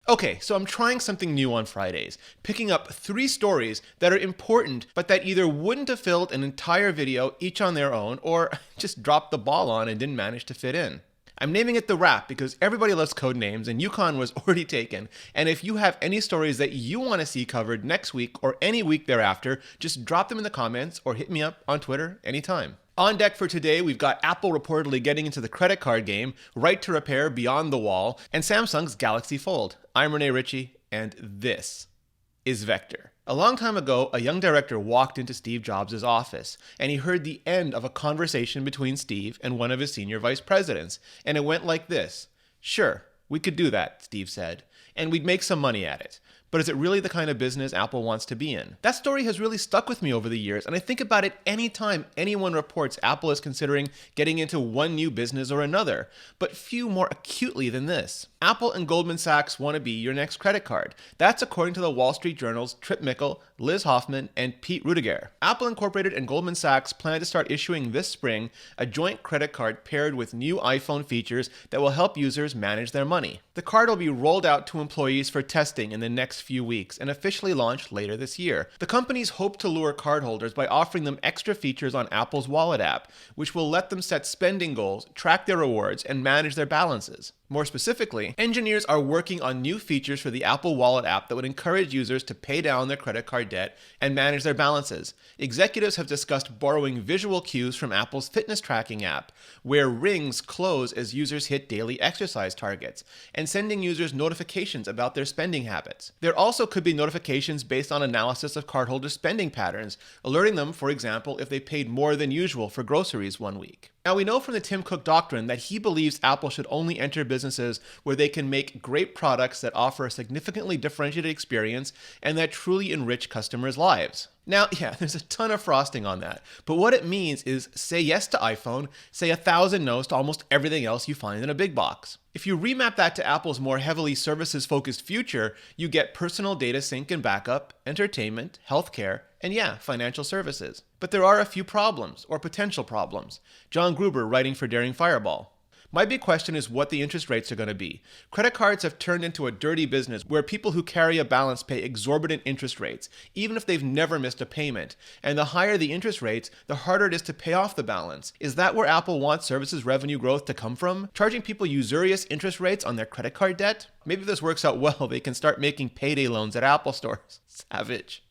Okay, so I'm trying something new on Fridays, picking up 3 stories that are important but that either wouldn't have filled an entire video each on their own or just dropped the ball on and didn't manage to fit in. I'm naming it The Wrap because everybody loves code names and Yukon was already taken, and if you have any stories that you want to see covered next week or any week thereafter, just drop them in the comments or hit me up on Twitter anytime. On deck for today, we've got Apple reportedly getting into the credit card game, Right to Repair Beyond the Wall, and Samsung's Galaxy Fold. I'm Rene Ritchie, and this is Vector. A long time ago, a young director walked into Steve Jobs' office, and he heard the end of a conversation between Steve and one of his senior vice presidents, and it went like this. "Sure, we could do that," Steve said, "and we'd make some money at it. But is it really the kind of business Apple wants to be in?" That story has really stuck with me over the years, and I think about it anytime anyone reports Apple is considering getting into one new business or another, but few more acutely than this. Apple and Goldman Sachs want to be your next credit card. That's according to the Wall Street Journal's Trip Mickle, Liz Hoffman, and Pete Rudiger. Apple Incorporated and Goldman Sachs plan to start issuing this spring a joint credit card paired with new iPhone features that will help users manage their money. The card will be rolled out to employees for testing in the next few weeks and officially launched later this year. The companies hope to lure cardholders by offering them extra features on Apple's Wallet app, which will let them set spending goals, track their rewards, and manage their balances. More specifically, engineers are working on new features for the Apple Wallet app that would encourage users to pay down their credit card debt and manage their balances. Executives have discussed borrowing visual cues from Apple's fitness tracking app, where rings close as users hit daily exercise targets, and sending users notifications about their spending habits. There also could be notifications based on analysis of cardholders' spending patterns, alerting them, for example, if they paid more than usual for groceries one week. Now, we know from the Tim Cook doctrine that he believes Apple should only enter businesses where they can make great products that offer a significantly differentiated experience and that truly enrich customers' lives. Now, yeah, there's a ton of frosting on that, but what it means is say yes to iPhone, say 1,000 no's to almost everything else you find in a big box. If you remap that to Apple's more heavily services-focused future, you get personal data sync and backup, entertainment, healthcare, and yeah, financial services. But there are a few problems, or potential problems. John Gruber, writing for Daring Fireball. My big question is what the interest rates are going to be. Credit cards have turned into a dirty business where people who carry a balance pay exorbitant interest rates, even if they've never missed a payment. And the higher the interest rates, the harder it is to pay off the balance. Is that where Apple wants services revenue growth to come from? Charging people usurious interest rates on their credit card debt? Maybe if this works out well, they can start making payday loans at Apple stores. Savage.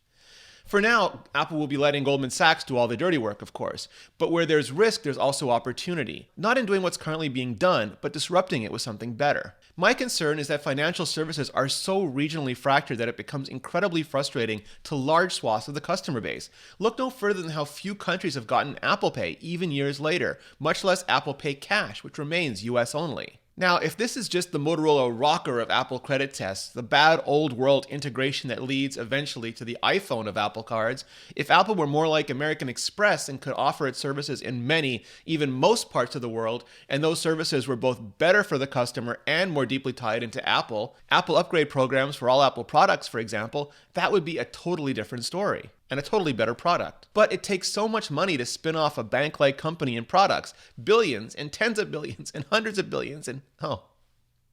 For now, Apple will be letting Goldman Sachs do all the dirty work, of course. But where there's risk, there's also opportunity. Not in doing what's currently being done, but disrupting it with something better. My concern is that financial services are so regionally fractured that it becomes incredibly frustrating to large swaths of the customer base. Look no further than how few countries have gotten Apple Pay even years later, much less Apple Pay Cash, which remains US only. Now, if this is just the Motorola rocker of Apple credit tests, the bad old world integration that leads eventually to the iPhone of Apple cards, if Apple were more like American Express and could offer its services in many, even most parts of the world, and those services were both better for the customer and more deeply tied into Apple upgrade programs for all Apple products, for example, that would be a totally different story. And a totally better product. But it takes so much money to spin off a bank-like company and products. Billions and tens of billions and hundreds of billions and, oh,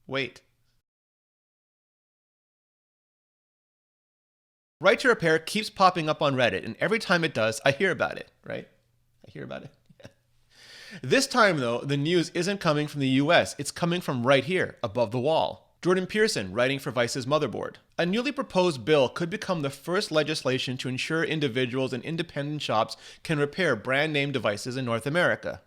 wait. Right to Repair keeps popping up on Reddit, and every time it does, I hear about it, right? I hear about it. Yeah. This time, though, the news isn't coming from the US. It's coming from right here, above the wall. Jordan Pearson, writing for Vice's Motherboard. A newly proposed bill could become the first legislation to ensure individuals and independent shops can repair brand name devices in North America.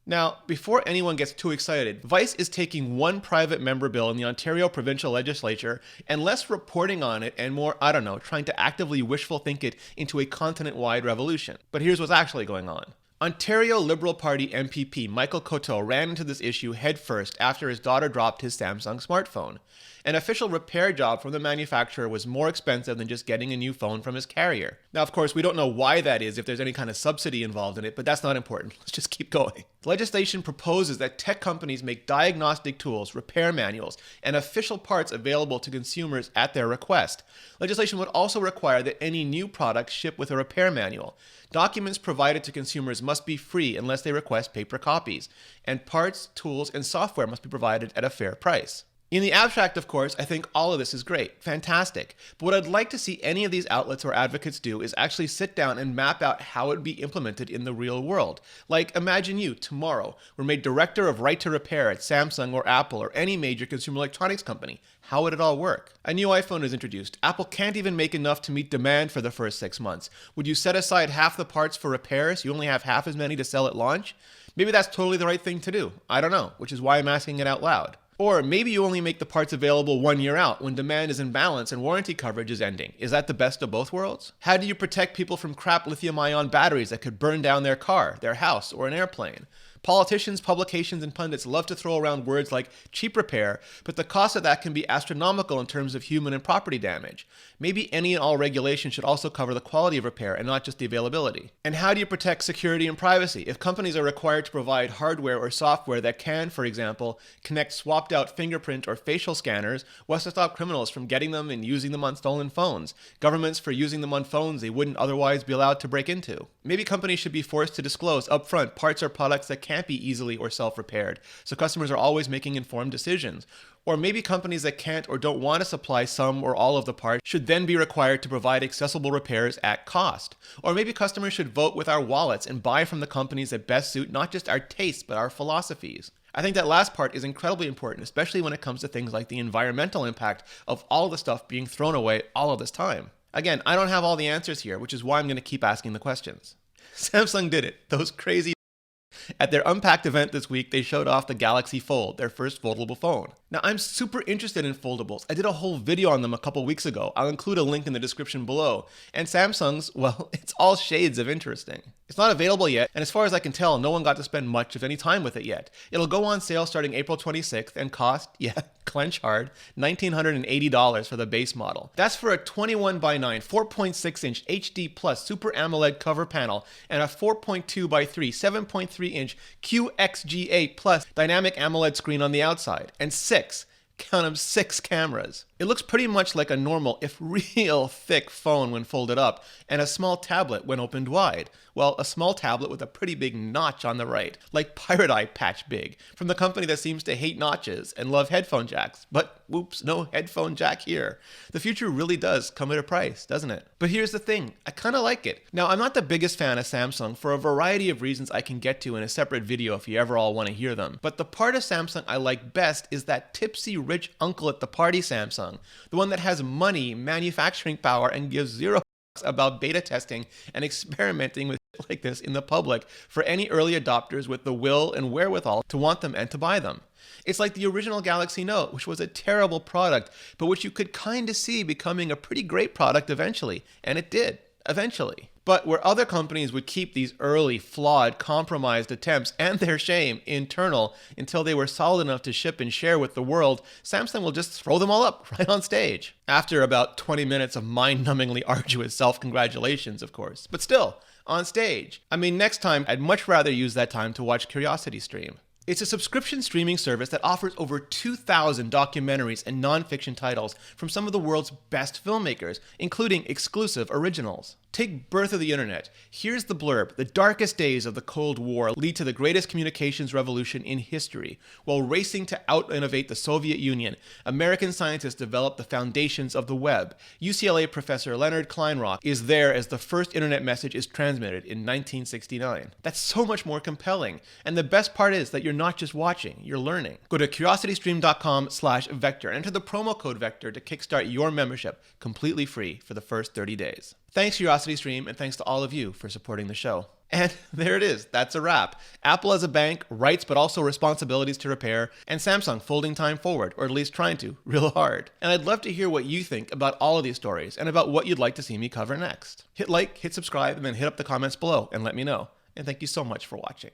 Now, before anyone gets too excited, Vice is taking one private member bill in the Ontario provincial legislature and less reporting on it and more, trying to actively wishful think it into a continent-wide revolution. But here's what's actually going on. Ontario Liberal Party MPP Michael Coteau ran into this issue headfirst after his daughter dropped his Samsung smartphone. An official repair job from the manufacturer was more expensive than just getting a new phone from his carrier. Now, of course, we don't know why that is, if there's any kind of subsidy involved in it, but that's not important. Let's just keep going. Legislation proposes that tech companies make diagnostic tools, repair manuals, and official parts available to consumers at their request. Legislation would also require that any new products ship with a repair manual. Documents provided to consumers must be free unless they request paper copies, and parts, tools, and software must be provided at a fair price. In the abstract, of course, I think all of this is great, fantastic. But what I'd like to see any of these outlets or advocates do is actually sit down and map out how it would be implemented in the real world. Like, imagine you, tomorrow, were made director of right to repair at Samsung or Apple or any major consumer electronics company. How would it all work? A new iPhone is introduced. Apple can't even make enough to meet demand for the first 6 months. Would you set aside half the parts for repairs? You only have half as many to sell at launch? Maybe that's totally the right thing to do. I don't know, which is why I'm asking it out loud. Or maybe you only make the parts available 1 year out when demand is in balance and warranty coverage is ending. Is that the best of both worlds? How do you protect people from crap lithium-ion batteries that could burn down their car, their house, or an airplane? Politicians, publications, and pundits love to throw around words like cheap repair, but the cost of that can be astronomical in terms of human and property damage. Maybe any and all regulation should also cover the quality of repair and not just the availability. And how do you protect security and privacy? If companies are required to provide hardware or software that can, for example, connect swapped out fingerprint or facial scanners, what's to stop criminals from getting them and using them on stolen phones? Governments for using them on phones they wouldn't otherwise be allowed to break into? Maybe companies should be forced to disclose upfront parts or products that can't be easily or self-repaired, so customers are always making informed decisions. Or maybe companies that can't or don't want to supply some or all of the parts should then be required to provide accessible repairs at cost. Or maybe customers should vote with our wallets and buy from the companies that best suit not just our tastes but our philosophies. I think that last part is incredibly important, especially when it comes to things like the environmental impact of all the stuff being thrown away all of this time. Again, I don't have all the answers here, which is why I'm going to keep asking the questions. Samsung did it. Those crazy. At their Unpacked event this week, they showed off the Galaxy Fold, their first foldable phone. Now, I'm super interested in foldables. I did a whole video on them a couple weeks ago. I'll include a link in the description below. And Samsung's, well, it's all shades of interesting. It's not available yet, and as far as I can tell, no one got to spend much of any time with it yet. It'll go on sale starting April 26th and cost, yeah, clench hard, $1,980 for the base model. That's for a 21:9, 4.6-inch HD Plus Super AMOLED cover panel and a 4.2:3, 7.3-inch QXGA Plus dynamic AMOLED screen on the outside, and count them, 6 cameras. It looks pretty much like a normal, if real thick phone when folded up, and a small tablet when opened wide. Well, a small tablet with a pretty big notch on the right, like Pirate Eye patch big, from the company that seems to hate notches and love headphone jacks. But whoops, no headphone jack here. The future really does come at a price, doesn't it? But here's the thing, I kinda like it. Now, I'm not the biggest fan of Samsung for a variety of reasons I can get to in a separate video if you ever all want to hear them. But the part of Samsung I like best is that tipsy rich uncle at the party Samsung, the one that has money, manufacturing power, and gives zero about beta testing and experimenting with like this in the public for any early adopters with the will and wherewithal to want them and to buy them. It's like the original Galaxy Note, which was a terrible product, but which you could kind of see becoming a pretty great product eventually, and it did, eventually. But where other companies would keep these early, flawed, compromised attempts and their shame internal until they were solid enough to ship and share with the world, Samsung will just throw them all up right on stage. After about 20 minutes of mind-numbingly arduous self-congratulations, of course. But still, on stage. I mean, next time, I'd much rather use that time to watch CuriosityStream. It's a subscription streaming service that offers over 2,000 documentaries and non-fiction titles from some of the world's best filmmakers, including exclusive originals. Take Birth of the Internet. Here's the blurb. The darkest days of the Cold War lead to the greatest communications revolution in history. While racing to out-innovate the Soviet Union, American scientists developed the foundations of the web. UCLA professor Leonard Kleinrock is there as the first internet message is transmitted in 1969. That's so much more compelling. And the best part is that you're not just watching, you're learning. Go to curiositystream.com/vector and enter the promo code VECTOR to kickstart your membership completely free for the first 30 days. Thanks CuriosityStream, and thanks to all of you for supporting the show. And there it is, that's a wrap. Apple as a bank, rights but also responsibilities to repair, and Samsung folding time forward, or at least trying to, real hard. And I'd love to hear what you think about all of these stories, and about what you'd like to see me cover next. Hit like, hit subscribe, and then hit up the comments below and let me know. And thank you so much for watching.